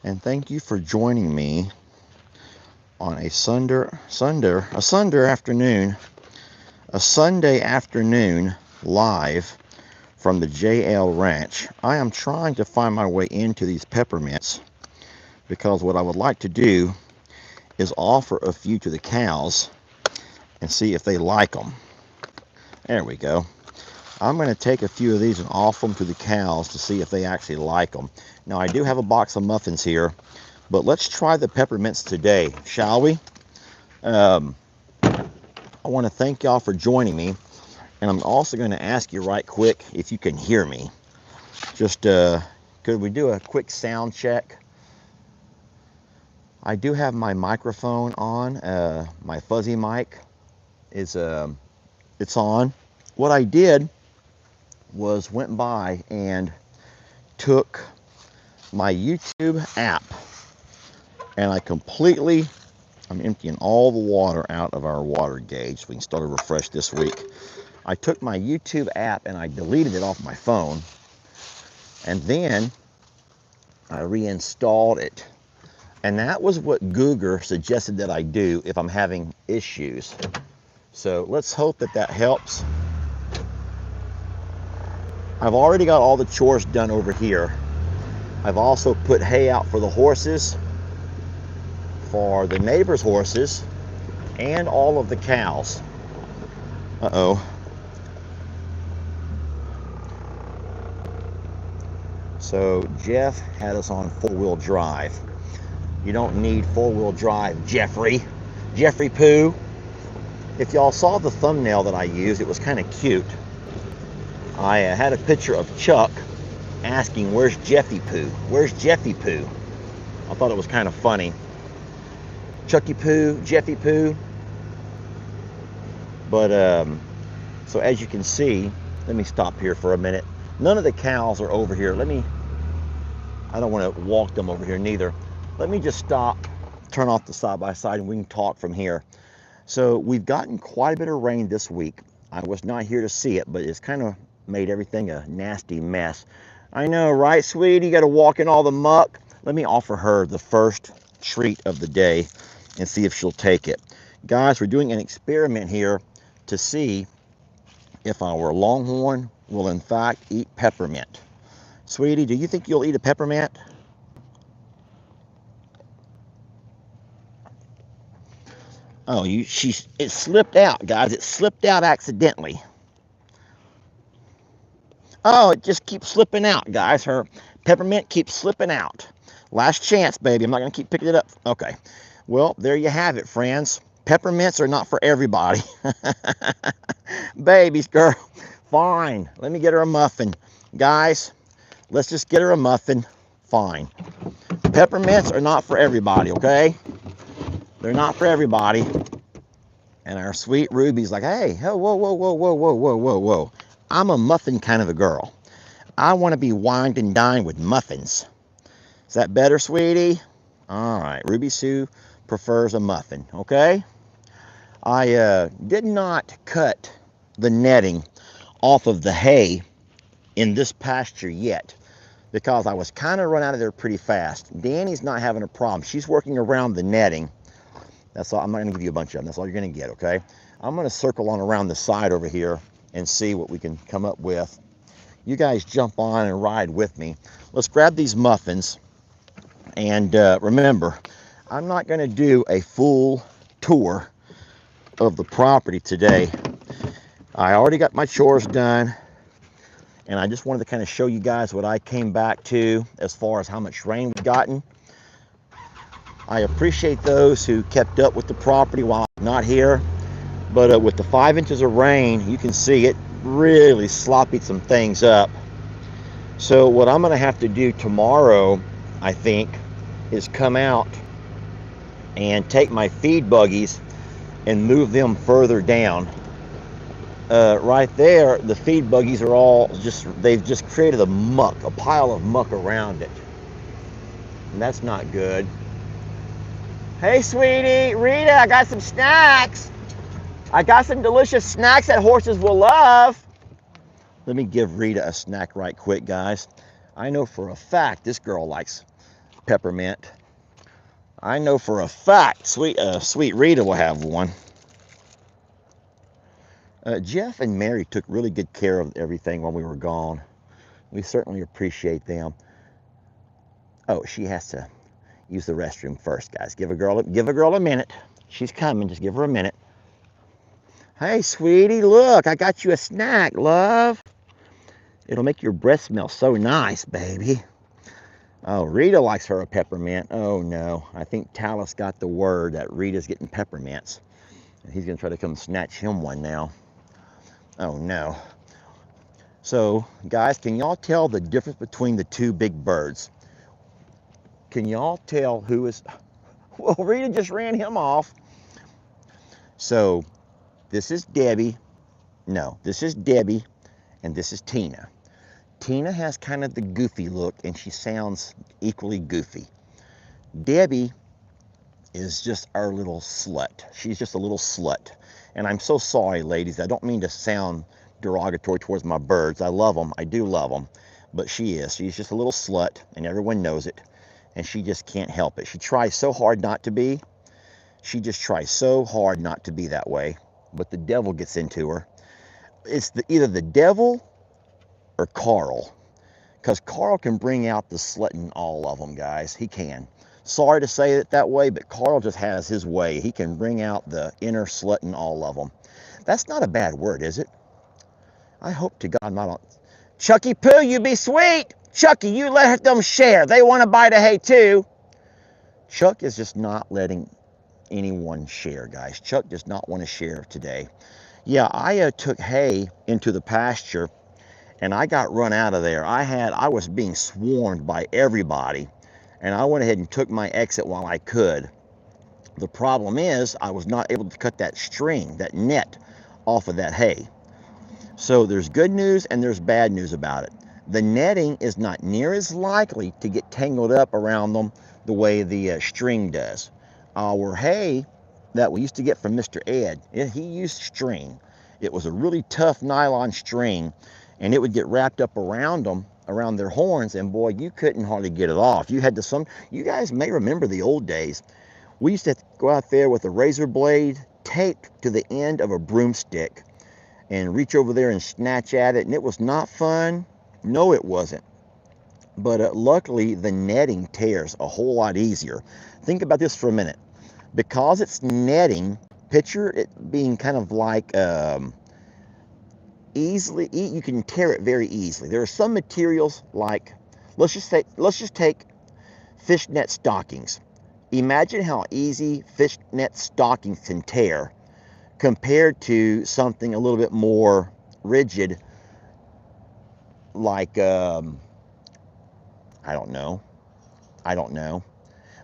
and thank you for joining me on a Sunday afternoon live from the JL Ranch. I am trying to find my way into these peppermints because what I would like to do is offer a few to the cows and see if they like them. There we go. I'm going to take a few of these and offer them to the cows to see if they actually like them. Now, I do have a box of muffins here, but let's try the peppermints today, shall we? I want to thank y'all for joining me, and I'm also going to ask you right quick if you can hear me. Just, could we do a quick sound check? I do have my microphone on. My fuzzy mic is, it's on. What I did was went by and took my YouTube app and I'm emptying all the water out of our water gauge so we can start a refresh this week. I took my YouTube app and I deleted it off my phone, and then I reinstalled it. And that was what Google suggested that I do if I'm having issues. So let's hope that that helps. I've already got all the chores done over here. I've also put hay out for the horses, for the neighbor's horses, and all of the cows. Uh-oh. So Jeff had us on four-wheel drive. You don't need four-wheel drive, Jeffrey Pooh. If y'all saw the thumbnail that I used, it was kind of cute. I had a picture of Chuck asking, where's Jeffy Pooh? Where's Jeffy Pooh? I thought it was kind of funny. Chucky Pooh, Jeffy Pooh. But, so as you can see, let me stop here for a minute. None of the cows are over here. I don't want to walk them over here neither. Let me just stop, turn off the side-by-side, and we can talk from here. So we've gotten quite a bit of rain this week. I was not here to see it, but it's kind of made everything a nasty mess. I know, right, sweetie? You got to walk in all the muck. Let me offer her the first treat of the day and see if she'll take it. Guys, we're doing an experiment here to see if our Longhorn will in fact eat peppermint. Sweetie, do you think you'll eat a peppermint? Oh, it slipped out, guys. It slipped out accidentally. Oh, it just keeps slipping out, guys. Her peppermint keeps slipping out. Last chance, baby. I'm not going to keep picking it up. Okay. Well, there you have it, friends. Peppermints are not for everybody. Babies, girl. Fine. Let me get her a muffin. Guys, let's just get her a muffin. Fine. Peppermints are not for everybody, okay? They're not for everybody. And our sweet Ruby's like, hey, whoa, whoa, whoa, whoa, whoa, whoa, whoa, whoa, whoa. I'm a muffin kind of a girl. I want to be wined and dined with muffins. Is that better, sweetie? All right, Ruby Sue prefers a muffin, okay? I did not cut the netting off of the hay in this pasture yet because I was kind of run out of there pretty fast. Danny's not having a problem. She's working around the netting. That's all. I'm not going to give you a bunch of them. That's all you're going to get, okay? I'm going to circle on around the side over here and see what we can come up with. You guys jump on and ride with me. Let's grab these muffins. And remember, I'm not going to do a full tour of the property today. I already got my chores done. And I just wanted to kind of show you guys what I came back to as far as how much rain we've gotten. I appreciate those who kept up with the property while I'm not here. But with the 5 inches of rain, you can see it really sloppied some things up. So what I'm going to have to do tomorrow, I think, is come out and take my feed buggies and move them further down. Right there, the feed buggies are all they've just created a pile of muck around it. And that's not good. Hey, sweetie, Rita, I got some snacks. I got some delicious snacks that horses will love. Let me give Rita a snack right quick, guys. I know for a fact this girl likes peppermint. I know for a fact Sweet Rita will have one. Jeff and Mary took really good care of everything while we were gone. We certainly appreciate them. Oh, she has to use the restroom first, guys. Give a girl a minute. She's coming. Just give her a minute. Hey, sweetie, look, I got you a snack, love. It'll make your breath smell so nice, baby. Oh, Rita likes her a peppermint. Oh, no. I think Talus got the word that Rita's getting peppermints. And he's going to try to come snatch him one now. Oh, no. So, guys, can y'all tell the difference between the two big birds? Can y'all tell who is... Well, Rita just ran him off. So, this is Debbie. No, this is Debbie, and this is Tina. Tina has kind of the goofy look, and she sounds equally goofy. Debbie is just our little slut. She's just a little slut. And I'm so sorry, ladies. I don't mean to sound derogatory towards my birds. I love them. I do love them. But she is. She's just a little slut, and everyone knows it. And she just can't help it. She tries so hard not to be. She just tries so hard not to be that way. But the devil gets into her. It's either the devil or Carl, because Carl can bring out the slut in all of them, guys. He can. Sorry to say it that way, but Carl just has his way. He can bring out the inner slut in all of them. That's not a bad word, is it? I hope to God I don't. Chucky Poo, you be sweet. Chucky, you let them share. They want to buy the hay too. Chuck is just not letting anyone share, guys. Chuck does not want to share today. Yeah, I took hay into the pasture, and I got run out of there. I was being swarmed by everybody, and I went ahead and took my exit while I could. The problem is I was not able to cut that string, that net, off of that hay. So there's good news and there's bad news about it. The netting is not near as likely to get tangled up around them the way the string does. Our hay that we used to get from Mr. Ed, he used string. It was a really tough nylon string, and it would get wrapped up around them, around their horns, and boy, you couldn't hardly get it off. You had to you guys may remember the old days. We used to go out there with a razor blade taped to the end of a broomstick and reach over there and snatch at it, and it was not fun. No, it wasn't. But luckily, the netting tears a whole lot easier. Think about this for a minute. Because it's netting, picture it being kind of like you can tear it very easily. There are some materials like, let's just take fishnet stockings. Imagine how easy fishnet stockings can tear compared to something a little bit more rigid like I don't know.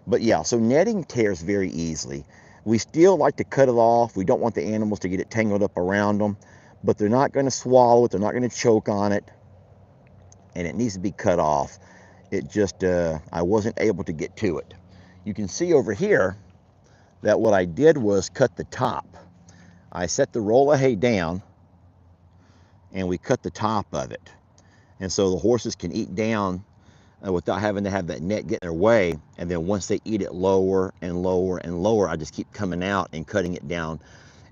But yeah, so netting tears very easily. We still like to cut it off. We don't want the animals to get it tangled up around them, but they're not going to swallow it. They're not going to choke on it, and it needs to be cut off. It just, I wasn't able to get to it. You can see over here that what I did was cut the top. I set the roll of hay down, and we cut the top of it. And so the horses can eat down without having to have that net get in their way. And then once they eat it lower and lower and lower, I just keep coming out and cutting it down.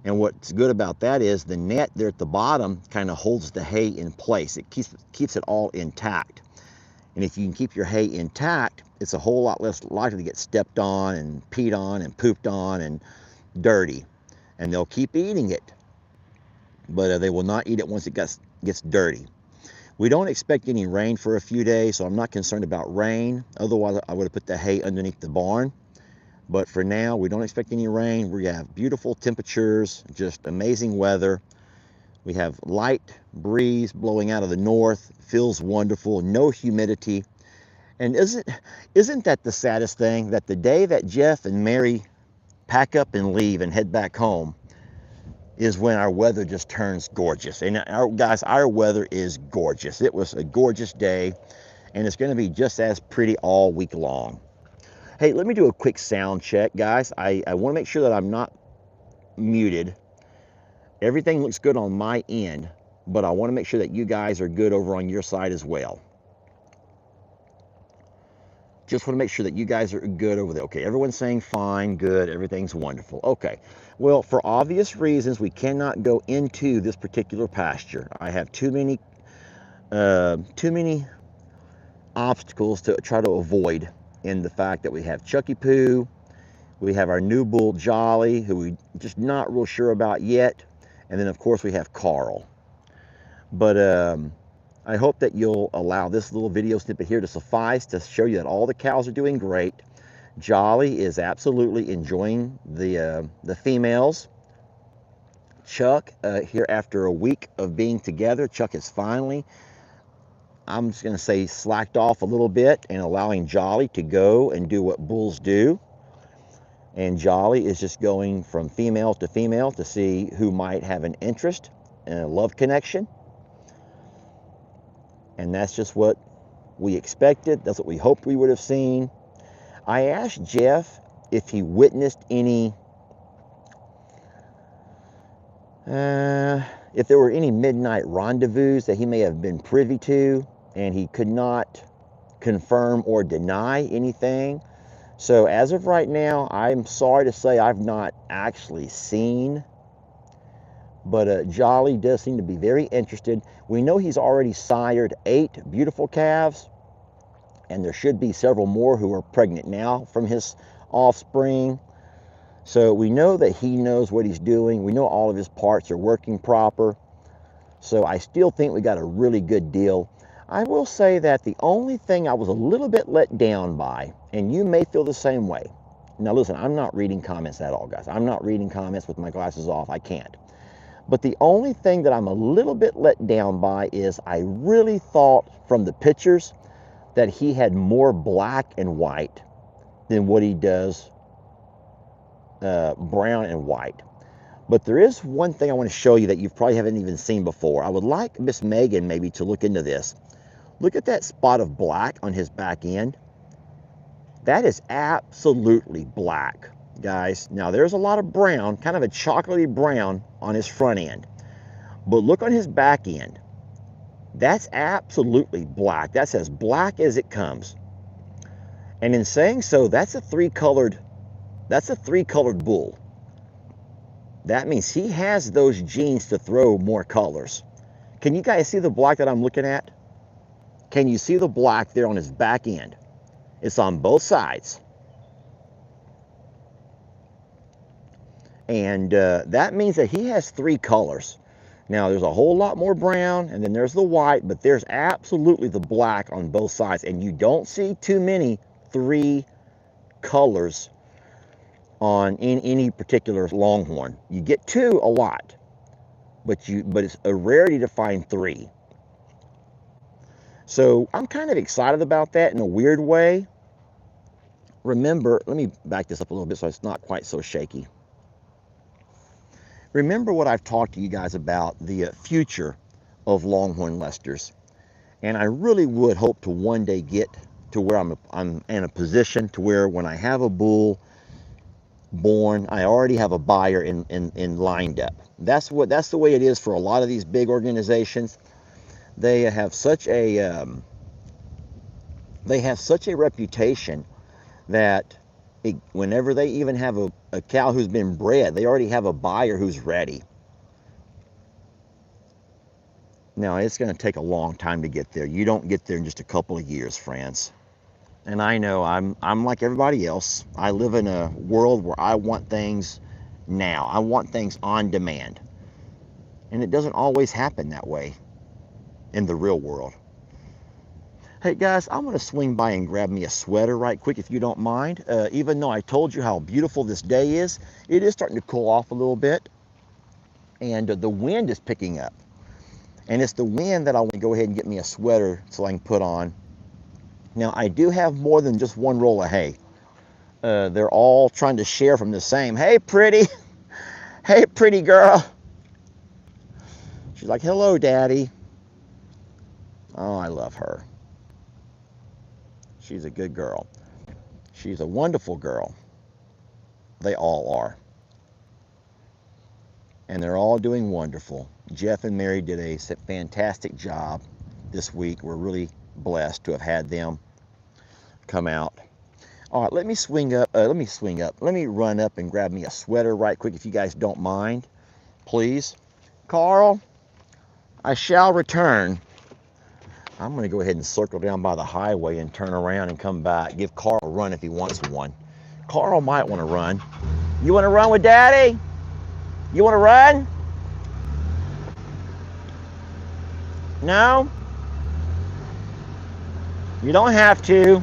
And what's good about that is the net there at the bottom kind of holds the hay in place. It keeps it all intact. And if you can keep your hay intact, it's a whole lot less likely to get stepped on and peed on and pooped on and dirty. And they'll keep eating it, but they will not eat it once it gets dirty. We don't expect any rain for a few days, so I'm not concerned about rain. Otherwise, I would have put the hay underneath the barn. But for now, we don't expect any rain. We have beautiful temperatures, just amazing weather. We have light breeze blowing out of the north. Feels wonderful, no humidity. And isn't that the saddest thing? That the day that Jeff and Mary pack up and leave and head back home is when our weather just turns gorgeous. And our weather is gorgeous. It was a gorgeous day, and it's going to be just as pretty all week long. Hey, let me do a quick sound check, guys. I want to make sure that I'm not muted. Everything looks good on my end, but I want to make sure that you guys are good over on your side as well. Just want to make sure that you guys are good over there. Okay, everyone's saying fine, good, everything's wonderful. Okay, well, for obvious reasons, we cannot go into this particular pasture. I have too many obstacles to try to avoid in the fact that we have Chucky Poo, we have our new bull Jolly, who we just not real sure about yet, and then of course we have Carl. But I hope that you'll allow this little video snippet here to suffice to show you that all the cows are doing great. Jolly is absolutely enjoying the females. Chuck, here after a week of being together, Chuck is finally, I'm just going to say, slacked off a little bit and allowing Jolly to go and do what bulls do. And Jolly is just going from female to see who might have an interest and a love connection. And that's just what we expected. That's what we hoped we would have seen. I asked Jeff if he witnessed any, if there were any midnight rendezvous that he may have been privy to, and he could not confirm or deny anything. So as of right now, I'm sorry to say I've not actually seen, but Jolly does seem to be very interested. We know he's already sired 8 beautiful calves, and there should be several more who are pregnant now from his offspring. So we know that he knows what he's doing. We know all of his parts are working proper. So I still think we got a really good deal. I will say that the only thing I was a little bit let down by, and you may feel the same way. Now listen, I'm not reading comments at all, guys. I'm not reading comments with my glasses off. I can't. But the only thing that I'm a little bit let down by is I really thought from the pictures that he had more black and white than what he does brown and white. But there is one thing I want to show you that you probably haven't even seen before. I would like Miss Megan maybe to look into this. Look at that spot of black on his back end. That is absolutely black, guys. Now there's a lot of brown, kind of a chocolatey brown on his front end. But look on his back end. That's absolutely black. That's as black as it comes. And in saying so, that's a three-colored bull. That means he has those genes to throw more colors. Can you guys see the black that I'm looking at? Can you see the black there on his back end? It's on both sides. And that means that he has 3 colors. Now, there's a whole lot more brown, and then there's the white, but there's absolutely the black on both sides. And you don't see too many 3 colors in any particular Longhorn. You get 2 a lot, but it's a rarity to find 3. So I'm kind of excited about that in a weird way. Remember, let me back this up a little bit so it's not quite so shaky. Remember what I've talked to you guys about, the future of Longhorn Leicesters. And I really would hope to one day get to where I'm in a position to where when I have a bull born, I already have a buyer in lined up. That's the way it is for a lot of these big organizations. They have such a reputation that whenever they even have a cow who's been bred, they already have a buyer who's ready. Now, it's going to take a long time to get there. You don't get there in just a couple of years, friends. And I know I'm like everybody else. I live in a world where I want things now. I want things on demand. And it doesn't always happen that way in the real world. Hey guys, I'm going to swing by and grab me a sweater right quick if you don't mind. Even though I told you how beautiful this day is, it is starting to cool off a little bit. And the wind is picking up. And it's the wind that I want to go ahead and get me a sweater so I can put on. Now, I do have more than just one roll of hay. They're all trying to share from the same. Hey, pretty. Hey, pretty girl. She's like, hello, Daddy. Oh, I love her. She's a good girl. She's a wonderful girl. They all are. And they're all doing wonderful. Jeff and Mary did a fantastic job this week. We're really blessed to have had them come out All right, let me swing up. Let me run up and grab me a sweater right quick if you guys don't mind, please. Carl, I shall return. I'm going to go ahead and circle down by the highway and turn around and come back. Give Carl a run if he wants one. Carl might want to run. You want to run with Daddy? You want to run? No? You don't have to.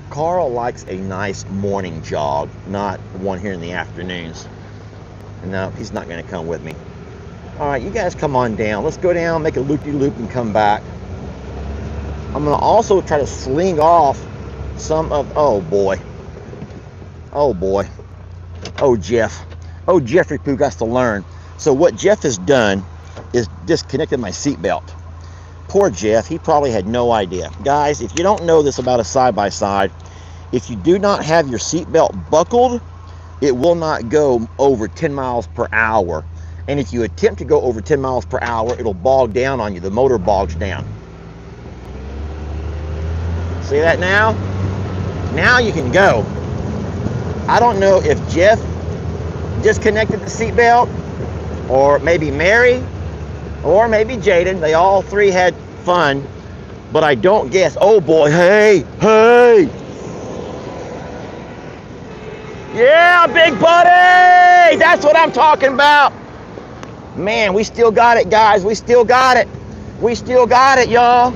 Carl likes a nice morning jog, not one here in the afternoons. No, he's not going to come with me. All right, you guys come on down. Let's go down, make a loop-de-loop, and come back. I'm going to also try to sling off some of... Oh, boy. Oh, boy. Oh, Jeff. Oh, Jeffrey Pooh got to learn. So what Jeff has done is disconnected my seatbelt. Poor Jeff. He probably had no idea. Guys, if you don't know this about a side-by-side, if you do not have your seatbelt buckled, it will not go over 10 miles per hour. And if you attempt to go over 10 miles per hour, it'll bog down on you. The motor bogs down. See that now? Now you can go. I don't know if Jeff disconnected the seatbelt, or maybe Mary, or maybe Jaden. They all three had fun, but I don't guess. Oh boy, hey, hey. Yeah, big buddy! That's what I'm talking about. Man, we still got it, guys. We still got it. We still got it, y'all.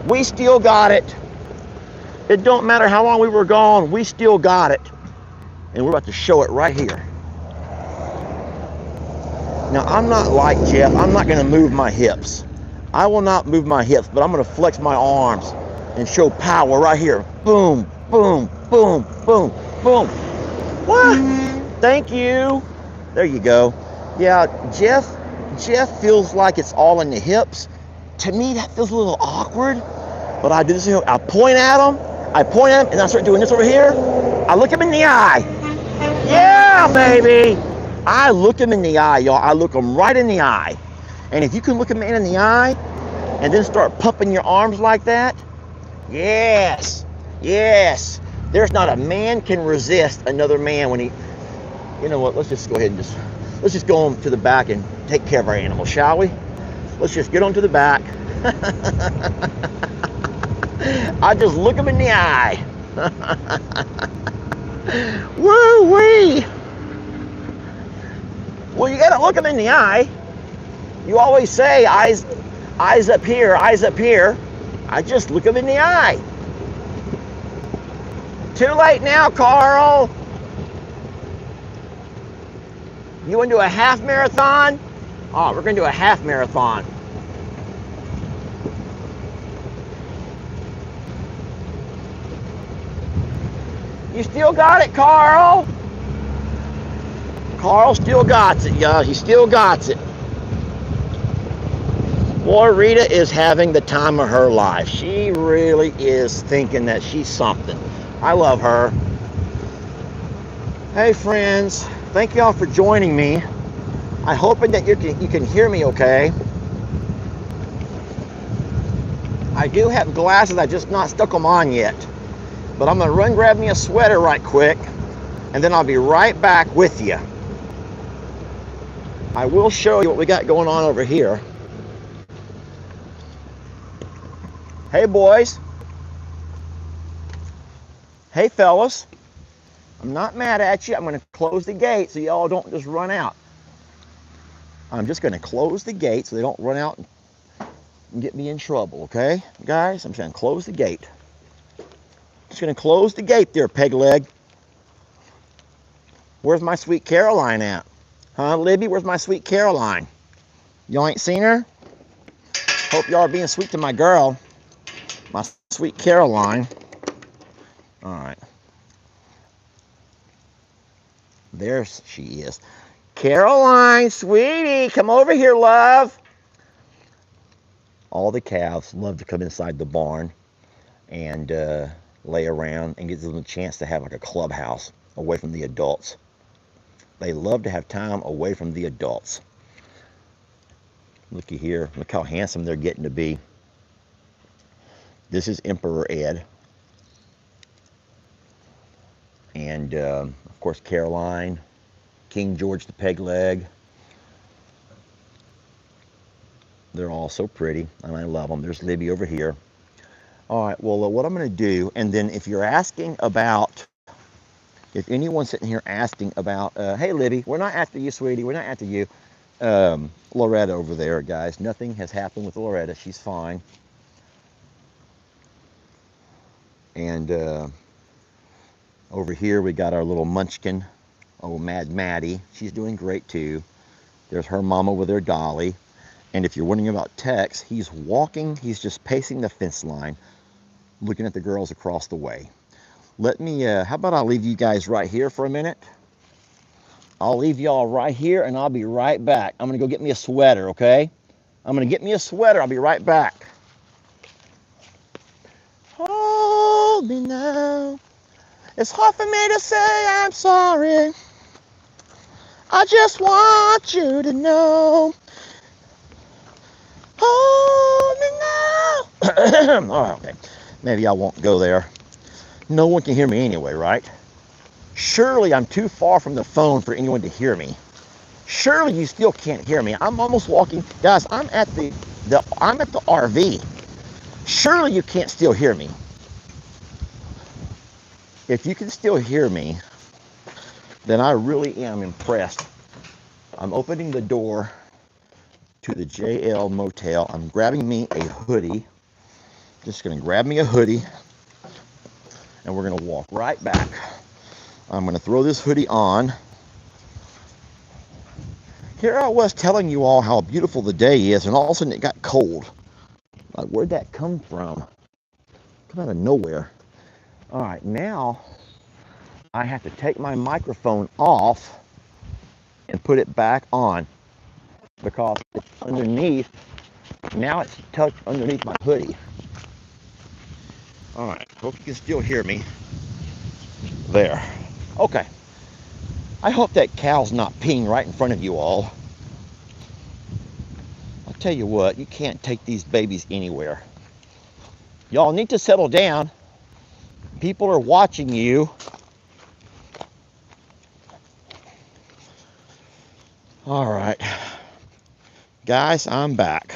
We still got it. It don't matter how long we were gone, we still got it. And we're about to show it right here. Now, I'm not like Jeff. I'm not going to move my hips. I will not move my hips, but I'm going to flex my arms and show power right here. Boom, boom, boom, boom, boom. What? Thank you. There you go. Yeah, Jeff feels like it's all in the hips. To me, that feels a little awkward. But I do this. I point at him, and I start doing this over here. I look him in the eye. Yeah, baby. I look him in the eye, y'all. I look him right in the eye. And if you can look a man in the eye and then start pumping your arms like that, yes, yes. There's not a man can resist another man when he, you know what, let's just go ahead and let's just go on to the back and take care of our animal, shall we? Let's just get on to the back. I just look him in the eye. Woo-wee! Well, you gotta look him in the eye. You always say eyes up here, eyes up here. I just look him in the eye. Too late now, Carl. You want to do a half marathon? Oh, we're going to do a half marathon. You still got it, Carl. Carl still got it, y'all. He still got it. Boy, Rita is having the time of her life. She really is thinking that she's something. I love her. Hey, friends. Thank y'all for joining me. I'm hoping that you can hear me okay. I do have glasses. I just not stuck them on yet. But I'm going to run grab me a sweater right quick, and then I'll be right back with you. I will show you what we got going on over here. Hey, boys. Hey, fellas. I'm not mad at you. I'm going to close the gate so y'all don't just run out. I'm just going to close the gate so they don't run out and get me in trouble, okay? Guys, I'm just going to close the gate. Just going to close the gate there, peg leg. Where's my sweet Caroline at? Huh, Libby? Where's my sweet Caroline? Y'all ain't seen her? Hope y'all are being sweet to my girl. My sweet Caroline. All right. There she is. Caroline, sweetie, come over here, love. All the calves love to come inside the barn and lay around and give them a chance to have like a clubhouse away from the adults. They love to have time away from the adults. Looky here. Look how handsome they're getting to be. This is Emperor Ed. And, of course, Caroline, King George the Peg Leg. They're all so pretty, and I love them. There's Libby over here. All right, well, what I'm going to do, and then if you're asking about, if anyone's sitting here asking about, hey, Libby, we're not after you, sweetie. We're not after you. Loretta over there, guys. Nothing has happened with Loretta. She's fine. And over here, we got our little munchkin. Oh, Mad Maddie. She's doing great, too. There's her mama with her dolly. And if you're wondering about Tex, he's walking. He's just pacing the fence line, looking at the girls across the way. Let me, how about I'll leave you guys right here for a minute? I'll leave y'all right here, and I'll be right back. I'm going to go get me a sweater, okay? I'm going to get me a sweater. I'll be right back. Hold me now. It's hard for me to say I'm sorry. I just want you to know. Hold me now. All right, okay. Maybe I won't go there. No one can hear me anyway, right? Surely I'm too far from the phone for anyone to hear me. Surely you still can't hear me. I'm almost walking. Guys, I'm at the RV. Surely you can't still hear me. If you can still hear me, then I really am impressed. I'm opening the door to the JL Motel. I'm grabbing me a hoodie. Just gonna grab me a hoodie, and we're gonna walk right back. I'm gonna throw this hoodie on. Here I was telling you all how beautiful the day is, and all of a sudden it got cold. Like, where'd that come from? Come out of nowhere. All right, now I have to take my microphone off and put it back on because it's underneath. Now it's tucked underneath my hoodie. All right, hope you can still hear me. There. Okay. I hope that cow's not peeing right in front of you all. I'll tell you what, you can't take these babies anywhere. Y'all need to settle down. People are watching you. All right. Guys, I'm back.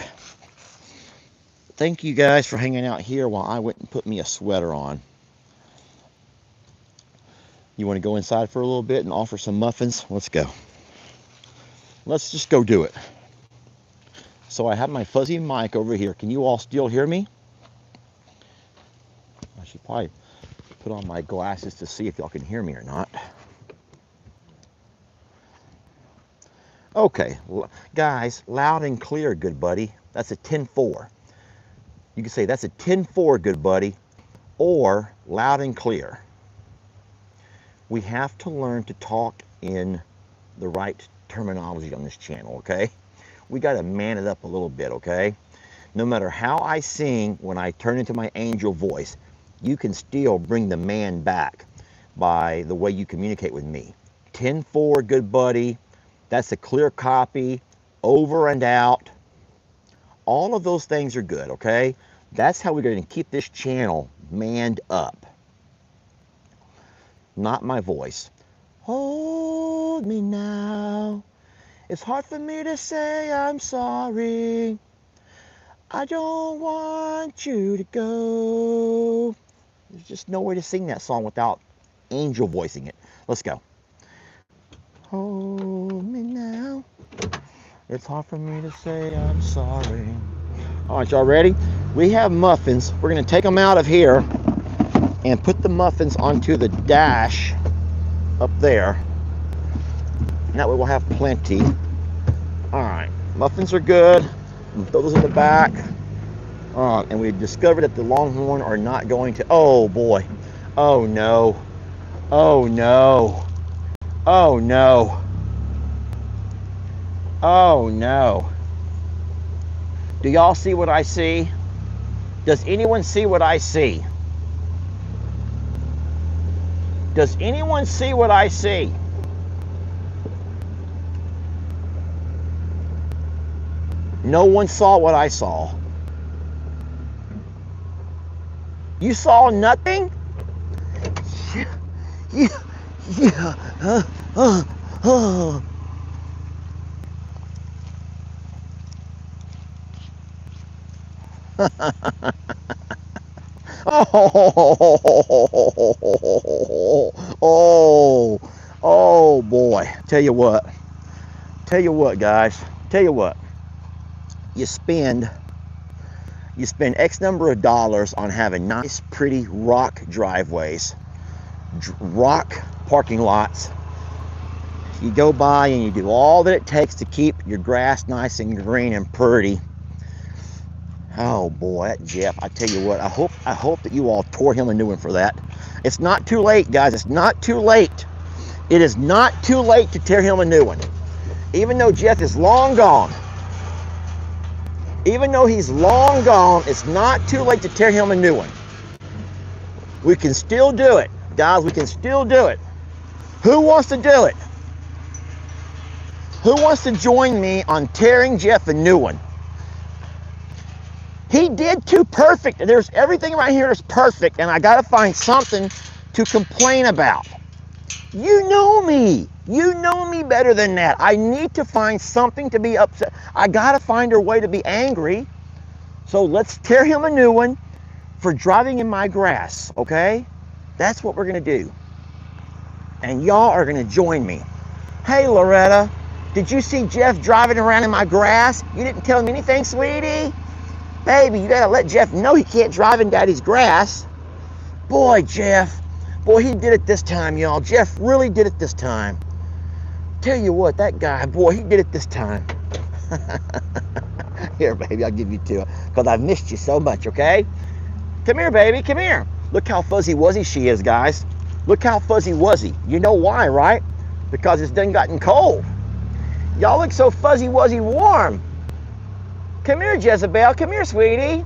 Thank you guys for hanging out here while I went and put me a sweater on. You want to go inside for a little bit and offer some muffins? Let's go. Let's just go do it. So I have my fuzzy mic over here. Can you all still hear me? I should probably put on my glasses to see if y'all can hear me or not. Okay, guys, loud and clear, good buddy. That's a 10-4. You can say that's a 10-4, good buddy, or loud and clear. We have to learn to talk in the right terminology on this channel, okay? We got to man it up a little bit, okay? No matter how I sing when I turn into my angel voice, you can still bring the man back by the way you communicate with me. 10-4, good buddy. That's a clear copy, over and out. All of those things are good, okay? That's how we're going to keep this channel manned up. Not my voice. Hold me now. It's hard for me to say I'm sorry. I don't want you to go. There's just no way to sing that song without angel voicing it. Let's go. Hold me now. It's hard for me to say I'm sorry. All right, y'all ready? We have muffins. We're going to take them out of here and put the muffins onto the dash up there. That way we'll have plenty. All right, muffins are good. Throw those in the back. And we discovered that the Longhorn are not going to, oh boy. Oh no. Oh no. Oh no. Oh no. Do y'all see what I see? Does anyone see what I see? Does anyone see what I see? No one saw what I saw. You saw nothing? Yeah, yeah, uh. Oh, oh boy. Tell you what, guys. Tell you what. You spend X number of dollars on having nice, pretty rock driveways, rock parking lots. You go by and you do all that it takes to keep your grass nice and green and pretty. Oh boy, that Jeff, I tell you what, I hope that you all tore him a new one for that. It's not too late, guys. It's not too late. It is not too late to tear him a new one. Even though Jeff is long gone, even though he's long gone, it's not too late to tear him a new one. We can still do it, guys. We can still do it. Who wants to do it? Who wants to join me on tearing Jeff a new one? He did too perfect. There's everything right here is perfect, and I got to find something to complain about. You know me. You know me better than that. I need to find something to be upset. I got to find a way to be angry. So let's tear him a new one for driving in my grass, okay? That's what we're going to do. And y'all are going to join me. Hey, Loretta, did you see Jeff driving around in my grass? You didn't tell me anything, sweetie? Baby, you got to let Jeff know he can't drive in Daddy's grass. Boy, Jeff. Boy, he did it this time, y'all. Jeff really did it this time. Tell you what, that guy, boy, he did it this time. Here, baby, I'll give you two, because I've missed you so much, okay? Come here, baby, come here. Look how fuzzy-wuzzy she is, guys. Look how fuzzy-wuzzy. You know why, right? Because it's done gotten cold. Y'all look so fuzzy-wuzzy warm. Come here, Jezebel. Come here, sweetie.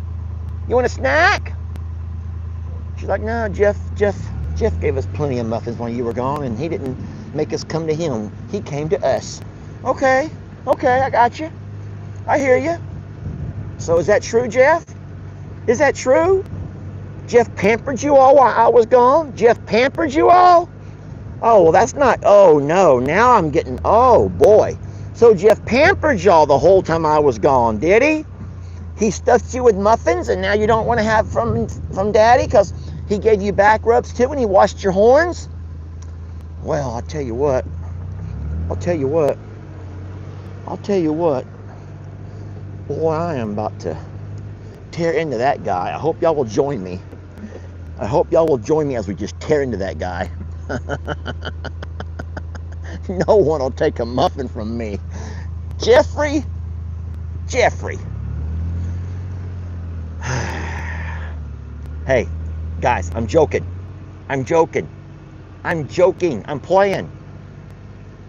You want a snack? She's like, no, Jeff gave us plenty of muffins when you were gone, and he didn't make us come to him. He came to us. Okay, I got you. I hear you. So is that true, Jeff? Is that true? Jeff pampered you all while I was gone? Jeff pampered you all? Oh, well, that's not, oh, no. Now I'm getting, oh, boy. So Jeff pampered y'all the whole time I was gone, did he? He stuffed you with muffins, and now you don't want to have from Daddy because he gave you back rubs too when he washed your horns? Well, I'll tell you what. Boy, I am about to tear into that guy. I hope y'all will join me. I hope y'all will join me as we just tear into that guy. No one will take a muffin from me. Jeffrey. Hey, guys, I'm joking. I'm playing.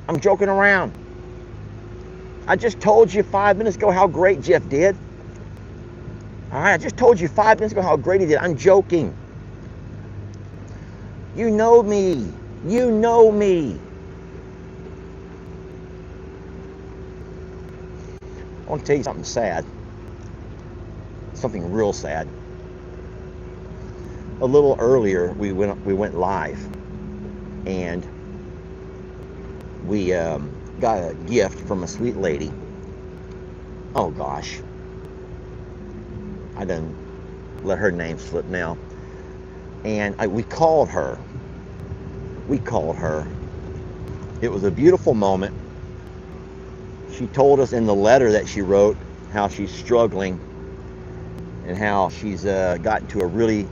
I'm joking around. I just told you 5 minutes ago how great Jeff did. All right, I just told you 5 minutes ago how great he did. I'm joking. You know me. You know me. I want to tell you something sad. Something real sad. A little earlier, we went live, and we got a gift from a sweet lady. Oh gosh, I done let her name slip now. And we called her. It was a beautiful moment. She told us in the letter that she wrote how she's struggling and how she's gotten to a really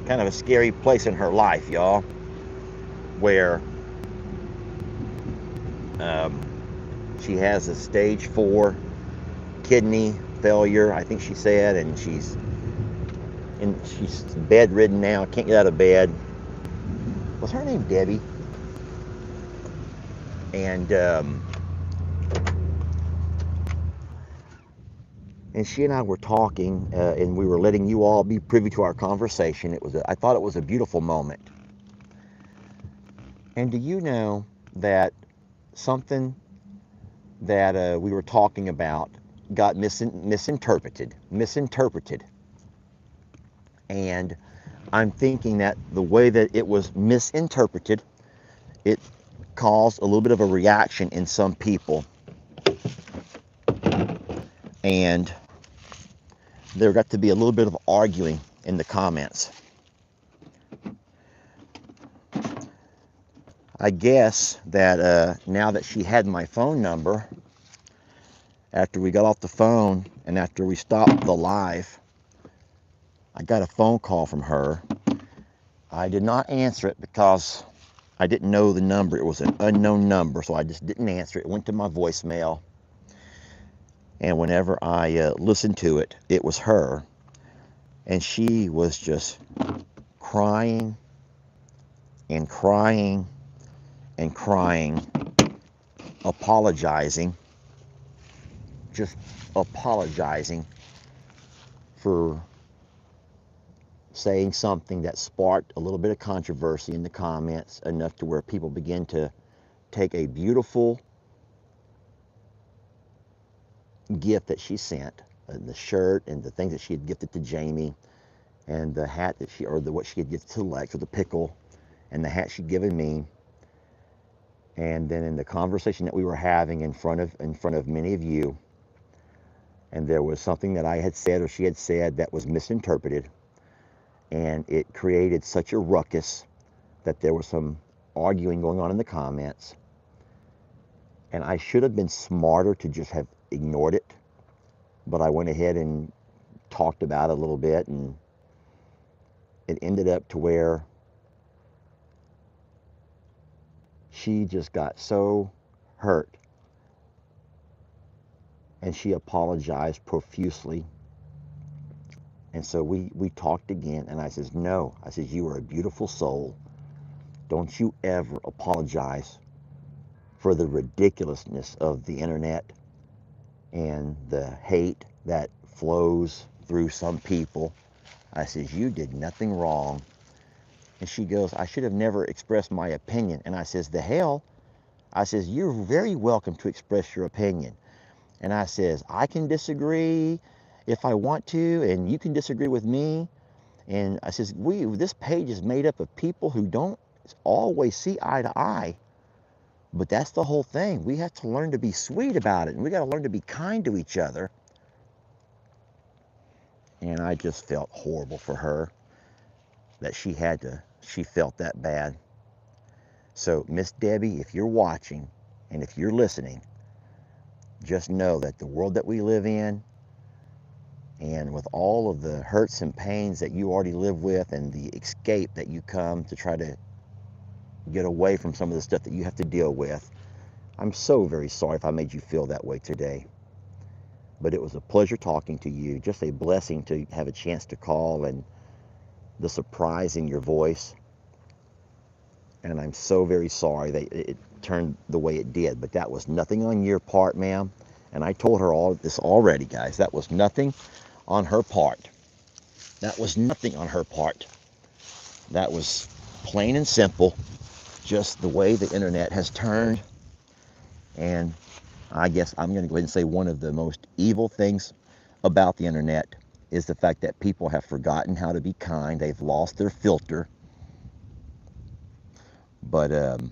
kind of a scary place in her life, y'all, where she has a stage 4 kidney failure, I think she said, and she's bedridden now, can't get out of bed. Was her name Debbie? And she and I were talking, and we were letting you all be privy to our conversation. I thought it was a beautiful moment. And do you know that something that we were talking about got misinterpreted? And I'm thinking that the way that it was misinterpreted, it caused a little bit of a reaction in some people. And there got to be a little bit of arguing in the comments. I guess that now that she had my phone number, after we got off the phone and after we stopped the live, I got a phone call from her. I did not answer it because I didn't know the number. It was an unknown number, so I just didn't answer it. It went to my voicemail. And whenever I listened to it, it was her. And she was just crying and crying and crying, apologizing, just apologizing for saying something that sparked a little bit of controversy in the comments, enough to where people begin to take a beautiful gift that she sent, the shirt and the things that she had gifted to Jamie, and the hat that what she had gifted to Lex, or the pickle, and the hat she'd given me. And then in the conversation that we were having in front of many of you, and there was something that I had said or she had said that was misinterpreted, and it created such a ruckus that there was some arguing going on in the comments. And I should have been smarter to just have ignored it, but I went ahead and talked about it a little bit, and it ended up to where she just got so hurt, and she apologized profusely. And so we talked again, and I says, no, I says, you are a beautiful soul. Don't you ever apologize for the ridiculousness of the internet and the hate that flows through some people. I says, you did nothing wrong. And she goes, I should have never expressed my opinion. And I says, the hell? I says, you're very welcome to express your opinion. And I says, I can disagree if I want to, and you can disagree with me. And I says, this page is made up of people who don't always see eye to eye. But that's the whole thing. We have to learn to be sweet about it, and we got to learn to be kind to each other. And I just felt horrible for her that she felt that bad. So, Miss Debbie, if you're watching and if you're listening, just know that the world that we live in, and with all of the hurts and pains that you already live with, and the escape that you come to try to get away from some of the stuff that you have to deal with, I'm so very sorry if I made you feel that way today. But it was a pleasure talking to you. Just a blessing to have a chance to call, and the surprise in your voice. And I'm so very sorry that it turned the way it did. But that was nothing on your part, ma'am. And I told her all this already, guys. That was nothing on her part. That was nothing on her part. That was plain and simple, just the way the internet has turned. And I guess I'm going to go ahead and say one of the most evil things about the internet is the fact that people have forgotten how to be kind. They've lost their filter. But I'll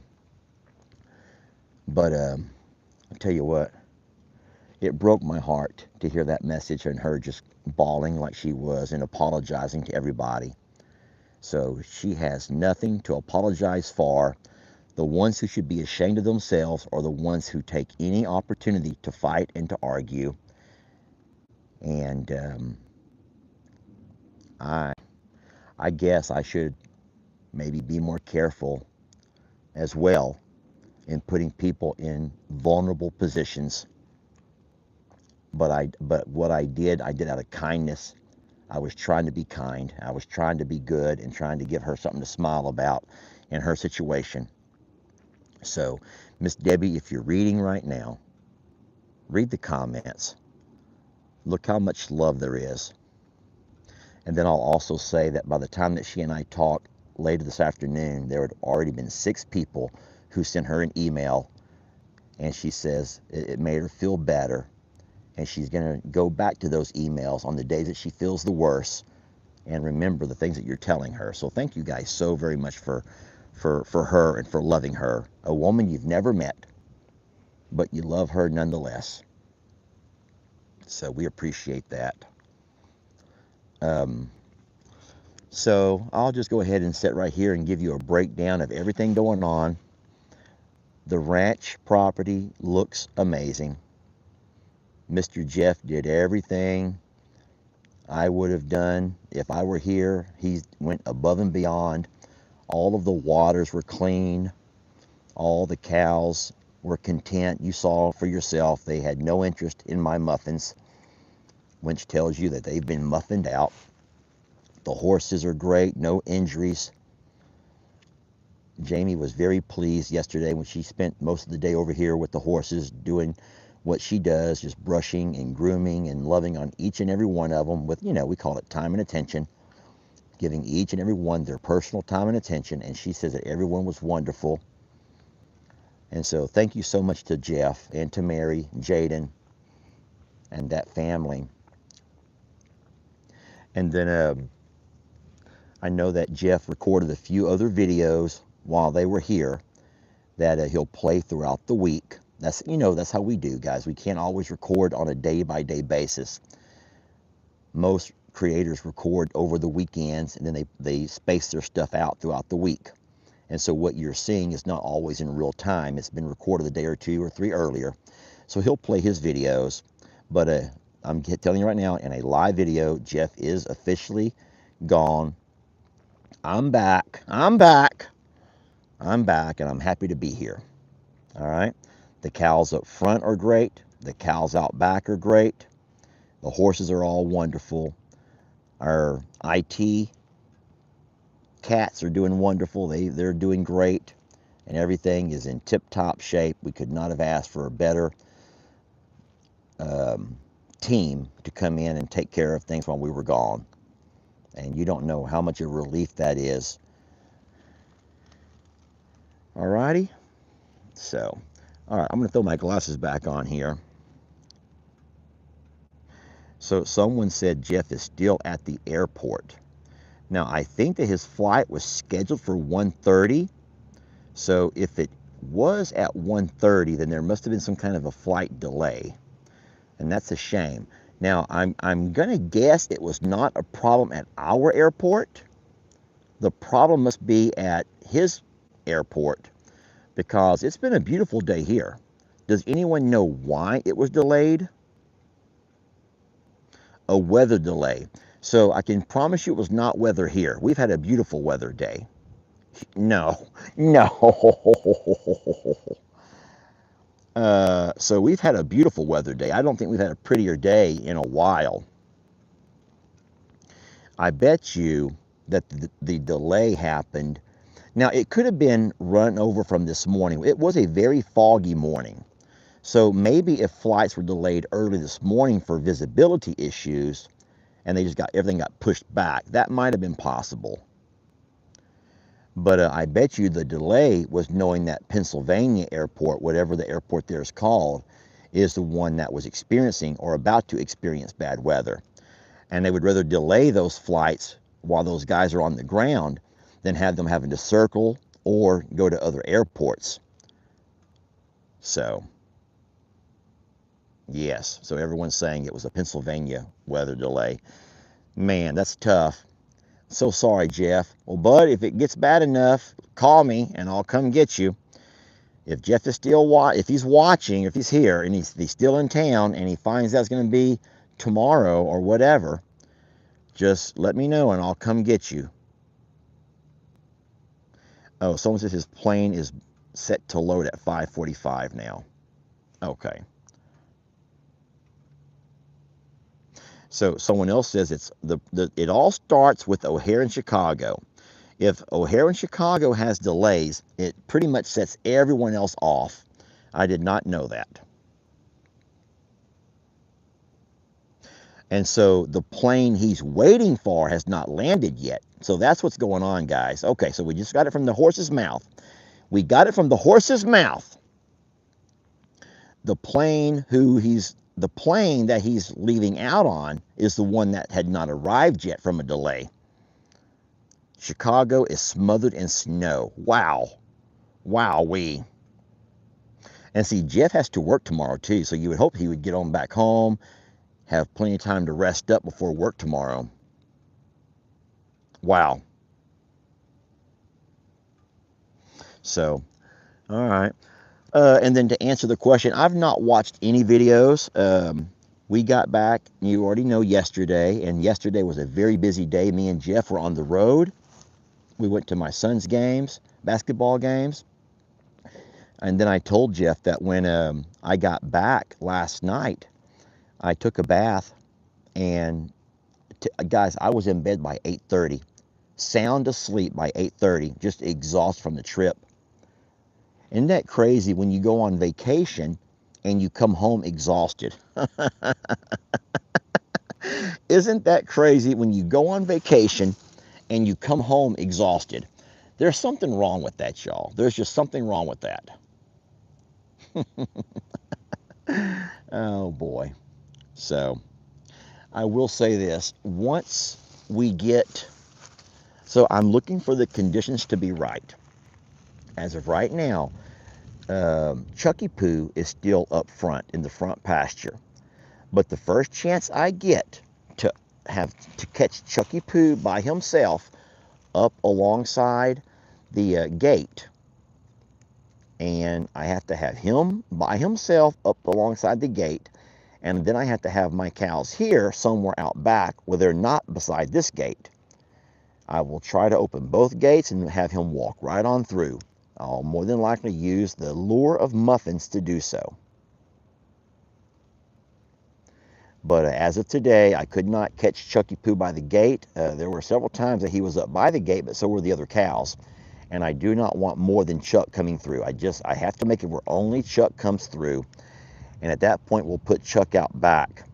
tell you what, it broke my heart to hear that message and her just bawling like she was and apologizing to everybody. So she has nothing to apologize for. The ones who should be ashamed of themselves are the ones who take any opportunity to fight and to argue. And I guess I should maybe be more careful as well in putting people in vulnerable positions. But what I did out of kindness. I was trying to be kind. I was trying to be good and trying to give her something to smile about in her situation. So, Miss Debbie, if you're reading right now, read the comments. Look how much love there is. And then I'll also say that by the time that she and I talked later this afternoon, there had already been 6 people who sent her an email, and she says it made her feel better, and she's going to go back to those emails on the days that she feels the worst and remember the things that you're telling her. So thank you guys so very much for her and for loving her. A woman you've never met, but you love her nonetheless. So we appreciate that. So I'll just go ahead and sit right here and give you a breakdown of everything going on. The ranch property looks amazing. Mr. Jeff did everything I would have done if I were here. He went above and beyond. All of the waters were clean. All the cows were content. You saw for yourself they had no interest in my muffins, which tells you that they've been muffined out. The horses are great, no injuries. Jamie was very pleased yesterday when she spent most of the day over here with the horses doing what she does, just brushing and grooming and loving on each and every one of them with, you know, we call it time and attention, giving each and every one their personal time and attention. And she says that everyone was wonderful. And so thank you so much to Jeff and to Mary, Jaden, and that family. And then I know that Jeff recorded a few other videos while they were here that he'll play throughout the week. That's, you know, that's how we do, guys. We can't always record on a day-by-day basis. Most creators record over the weekends, and then they space their stuff out throughout the week. And so what you're seeing is not always in real time. It's been recorded a day or two or three earlier. So he'll play his videos. But I'm telling you right now, in a live video, Jeff is officially gone. I'm back. I'm back. I'm back, and I'm happy to be here. All right. The cows up front are great. The cows out back are great. The horses are all wonderful. Our IT cats are doing wonderful. They're doing great, and everything is in tip-top shape. We could not have asked for a better team to come in and take care of things while we were gone. And you don't know how much of a relief that is. All righty. So, all right, I'm going to throw my glasses back on here. So someone said Jeff is still at the airport. Now, I think that his flight was scheduled for 1:30. So if it was at 1:30, then there must have been some kind of a flight delay. And that's a shame. Now, I'm going to guess it was not a problem at our airport. The problem must be at his airport, because it's been a beautiful day here. Does anyone know why it was delayed? A weather delay. So I can promise you it was not weather here. We've had a beautiful weather day. No, no. So we've had a beautiful weather day. I don't think we've had a prettier day in a while. I bet you that the delay happened. Now, it could have been run over from this morning. It was a very foggy morning. So maybe if flights were delayed early this morning for visibility issues and they just everything got pushed back, that might have been possible. But I bet you the delay was knowing that Pennsylvania airport, whatever the airport there is called, is the one that was experiencing or about to experience bad weather. And they would rather delay those flights while those guys are on the ground than have them having to circle or go to other airports. So, yes. So everyone's saying it was a Pennsylvania weather delay. Man, that's tough. So sorry, Jeff. Well, bud, if it gets bad enough, call me and I'll come get you. If Jeff is still if he's watching, if he's here and he's still in town and he finds that's going to be tomorrow or whatever, just let me know and I'll come get you. Oh, someone says his plane is set to load at 5:45 now. Okay. So someone else says it all starts with O'Hare in Chicago. If O'Hare in Chicago has delays, it pretty much sets everyone else off. I did not know that. And so the plane he's waiting for has not landed yet. So that's what's going on, guys. Okay, so we just got it from the horse's mouth. We got it from the horse's mouth. The plane that he's leaving out on is the one that had not arrived yet from a delay. Chicago is smothered in snow. Wow. Wowee. And see, Jeff has to work tomorrow too, so you would hope he would get on back home, have plenty of time to rest up before work tomorrow. Wow. So, all right. And then to answer the question, I've not watched any videos. We got back, you already know, yesterday, and yesterday was a very busy day. Me and Jeff were on the road. We went to my son's games, basketball games. And then I told Jeff that when I got back last night, I took a bath, and guys, I was in bed by 8:30, sound asleep by 8:30, just exhausted from the trip. Isn't that crazy when you go on vacation and you come home exhausted? Isn't that crazy when you go on vacation and you come home exhausted? There's something wrong with that, y'all. There's just something wrong with that. Oh boy. So I will say this, once we get, so I'm looking for the conditions to be right. As of right now, Chucky Poo is still up front in the front pasture. But the first chance I get to catch Chucky Poo by himself up alongside the gate, and I have to have him by himself up alongside the gate, and then I have to have my cows here somewhere out back where they're not beside this gate. I will try to open both gates and have him walk right on through. I'll more than likely use the lure of muffins to do so. But as of today, I could not catch Chucky Poo by the gate. There were several times that he was up by the gate, but so were the other cows. And I do not want more than Chuck coming through. I have to make it where only Chuck comes through. And at that point, we'll put Chuck out back.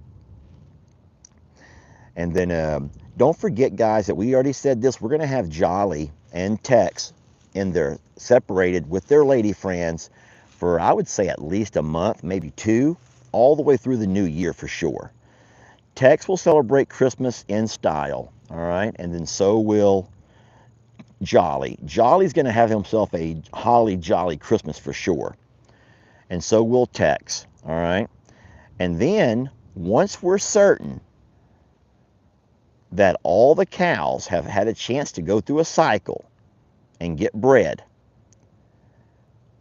And then don't forget, guys, that we already said this. We're going to have Jolly and Tex in there separated with their lady friends for, I would say, at least a month, maybe two, all the way through the new year for sure. Tex will celebrate Christmas in style, all right? And then so will Jolly. Jolly's going to have himself a holly jolly Christmas for sure. And so will Tex, all right? And then once we're certain that all the cows have had a chance to go through a cycle and get bred,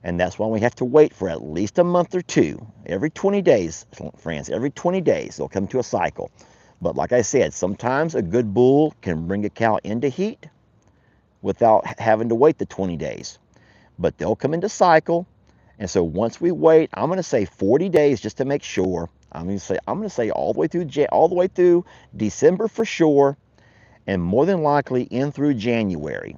and that's why we have to wait for at least a month or two. Every 20 days, friends, every 20 days, they'll come to a cycle. But like I said, sometimes a good bull can bring a cow into heat without having to wait the 20 days. But they'll come into cycle. And so once we wait, I'm going to say 40 days just to make sure. I'm going to say all the way through December for sure, and more than likely in through January.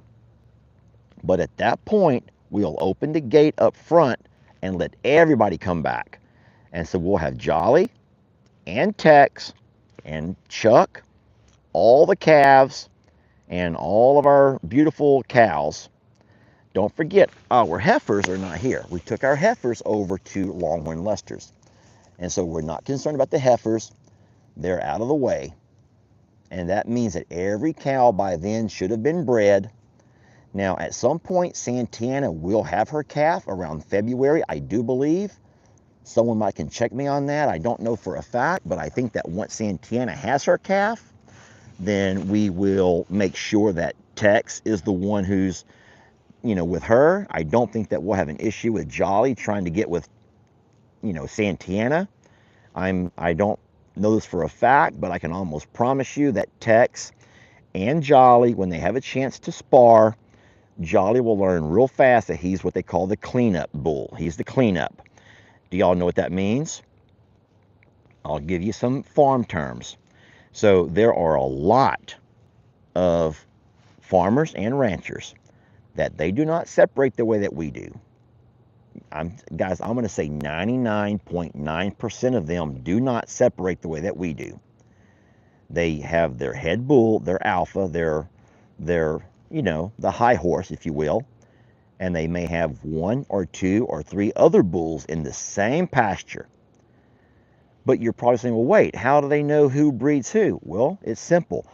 But at that point, we'll open the gate up front and let everybody come back. And so we'll have Jolly and Tex and Chuck, all the calves, and all of our beautiful cows. Don't forget, our heifers are not here. We took our heifers over to Longhorn Lester's. And so we're not concerned about the heifers. They're out of the way. And that means that every cow by then should have been bred. Now, at some point, Santana will have her calf around February, I do believe. Someone might can check me on that. I don't know for a fact, but I think that once Santana has her calf, then we will make sure that Tex is the one who's, with her. I don't think that we'll have an issue with Jolly trying to get with, Santana. I don't know this for a fact, but I can almost promise you that Tex and Jolly, when they have a chance to spar, Jolly will learn real fast that he's what they call the cleanup bull. He's the cleanup. Do y'all know what that means? I'll give you some farm terms. So there are a lot of farmers and ranchers that they do not separate the way that we do. Guys, I'm going to say 99.9% of them do not separate the way that we do. They have their head bull, their alpha, their the high horse, if you will, and they may have 1 or 2 or 3 other bulls in the same pasture. But you're probably saying, well, wait, how do they know who breeds who? Well, it's simple.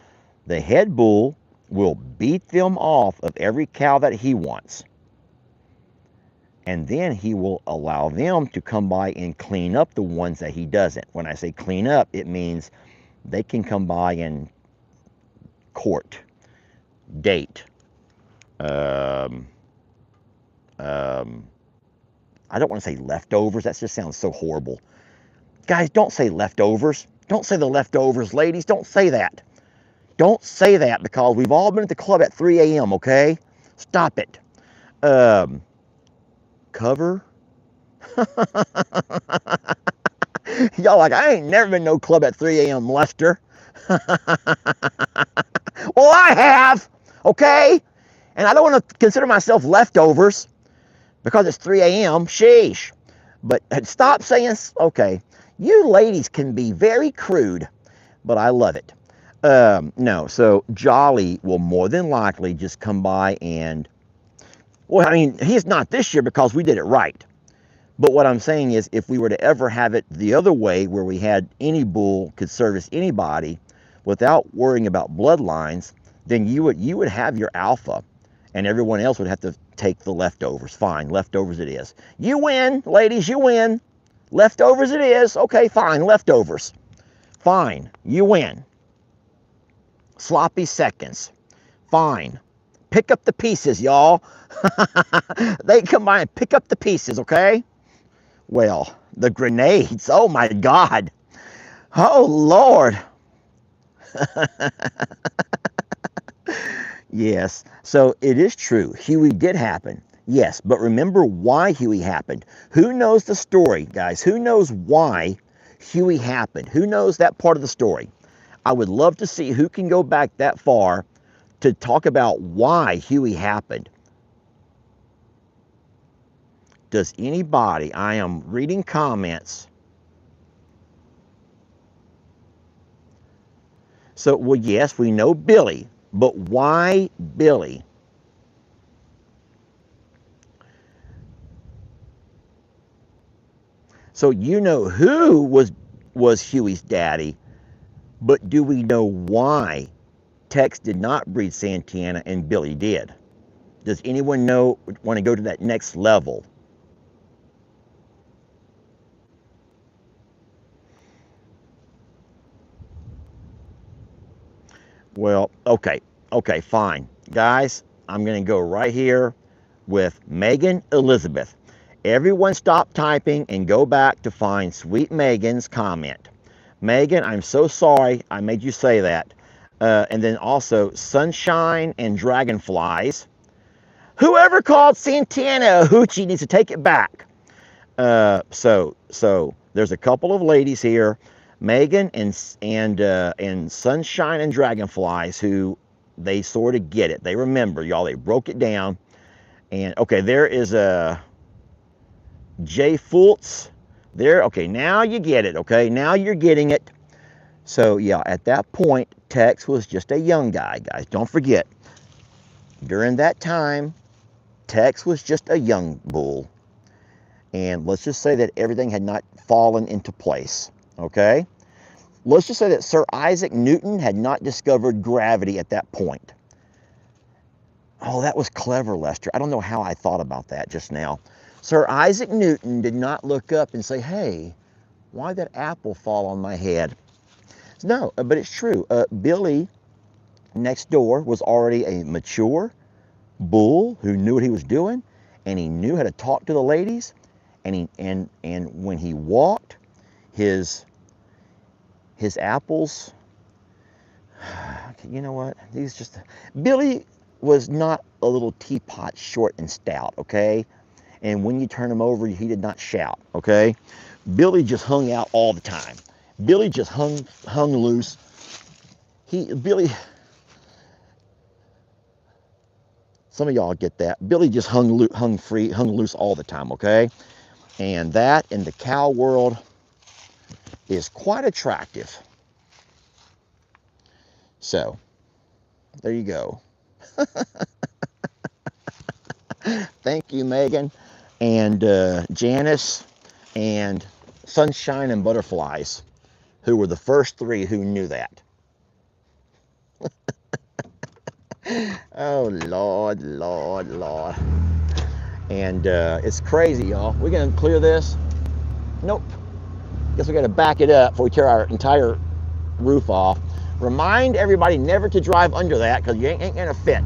The head bull will beat them off of every cow that he wants. And then he will allow them to come by and clean up the ones that he doesn't. When I say clean up, it means they can come by and court, date. I don't want to say leftovers. That just sounds so horrible. Guys, don't say leftovers. Don't say the leftovers, ladies. Don't say that. Don't say that, because we've all been at the club at 3 a.m., okay? Stop it. Cover. Y'all like, I ain't never been no club at 3 a.m., Lester. Well, I have, okay? And I don't want to consider myself leftovers because it's 3 a.m. Sheesh. But stop saying, okay, you ladies can be very crude, but I love it. No, so Jolly will more than likely just come by and, well, I mean, he's not this year because we did it right. But what I'm saying is, if we were to ever have it the other way, where we had any bull could service anybody without worrying about bloodlines, then you would have your alpha, and everyone else would have to take the leftovers. Fine, leftovers it is. You win, ladies, you win. Leftovers it is. Okay, fine, leftovers. Fine, you win. Sloppy seconds. Fine. Pick up the pieces, y'all. They come by and pick up the pieces, okay? Well, the grenades. Oh my God. Oh Lord. Yes. So it is true. Huey did happen. Yes. But remember why Huey happened. Who knows the story, guys? Who knows why Huey happened? Who knows that part of the story? I would love to see who can go back that far to talk about why Huey happened. Does anybody? I am reading comments. So, well, yes, we know Billy, but why Billy? So you know who was Huey's daddy, but do we know why Tex did not breed Santana and Billy did? Does anyone want to go to that next level? Well, okay, fine. Guys, I'm going to go right here with Megan Elizabeth. Everyone stop typing and go back to find Sweet Megan's comment. Megan, I'm so sorry I made you say that. And then also Sunshine and Dragonflies. Whoever called Santana a hoochie needs to take it back. So there's a couple of ladies here, Megan and Sunshine and Dragonflies, who they sort of get it. They remember, y'all. They broke it down. And okay, there is a Jay Fultz there. Okay, now you get it. Okay, now you're getting it. So yeah, at that point, Tex was just a young guy, guys. Don't forget, during that time, Tex was just a young bull. And let's just say that everything had not fallen into place, okay? Let's just say that Sir Isaac Newton had not discovered gravity at that point. Oh, that was clever, Lester. I don't know how I thought about that just now. Sir Isaac Newton did not look up and say, hey, why did that apple fall on my head? No, but it's true. Billy next door was already a mature bull who knew what he was doing, and he knew how to talk to the ladies. And when he walked, his apples, you know what? Billy was not a little teapot, short and stout, okay? And when you turn him over, he did not shout, okay? Billy just hung out all the time. Billy just hung loose. Billy, some of y'all get that. Billy just hung loose all the time, okay? And that in the cow world is quite attractive. So, there you go. Thank you, Megan, and Janice, and Sunshine and Butterflies, who were the first three who knew that. Oh, Lord, Lord, Lord. And it's crazy, y'all. We're going to clear this. Nope. Guess we got to back it up before we tear our entire roof off. Remind everybody never to drive under that because you ain't going to fit.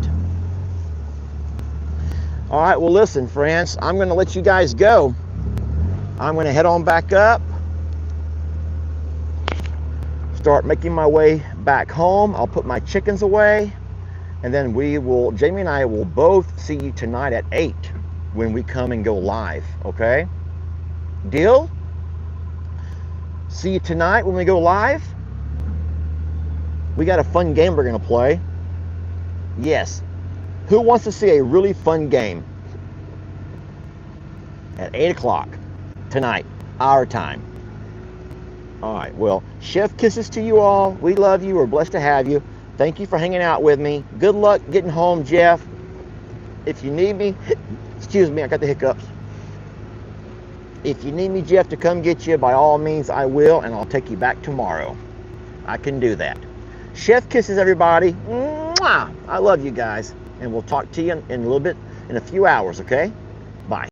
All right, well, listen, friends. I'm going to let you guys go. I'm going to head on back up. Start making my way back home. I'll put my chickens away. And then Jamie and I will both see you tonight at 8 when we come and go live, okay? Deal? See you tonight when we go live. We got a fun game we're gonna play. Yes. Who wants to see a really fun game? At 8 o'clock tonight, our time. All right, well, chef kisses to you all. We love you. We're blessed to have you. Thank you for hanging out with me. Good luck getting home, Jeff. If you need me, excuse me, I got the hiccups. If you need me, Jeff, to come get you, by all means, I will, and I'll take you back tomorrow. I can do that. Chef kisses, everybody. Mwah! I love you guys, and we'll talk to you in a little bit, in a few hours, okay?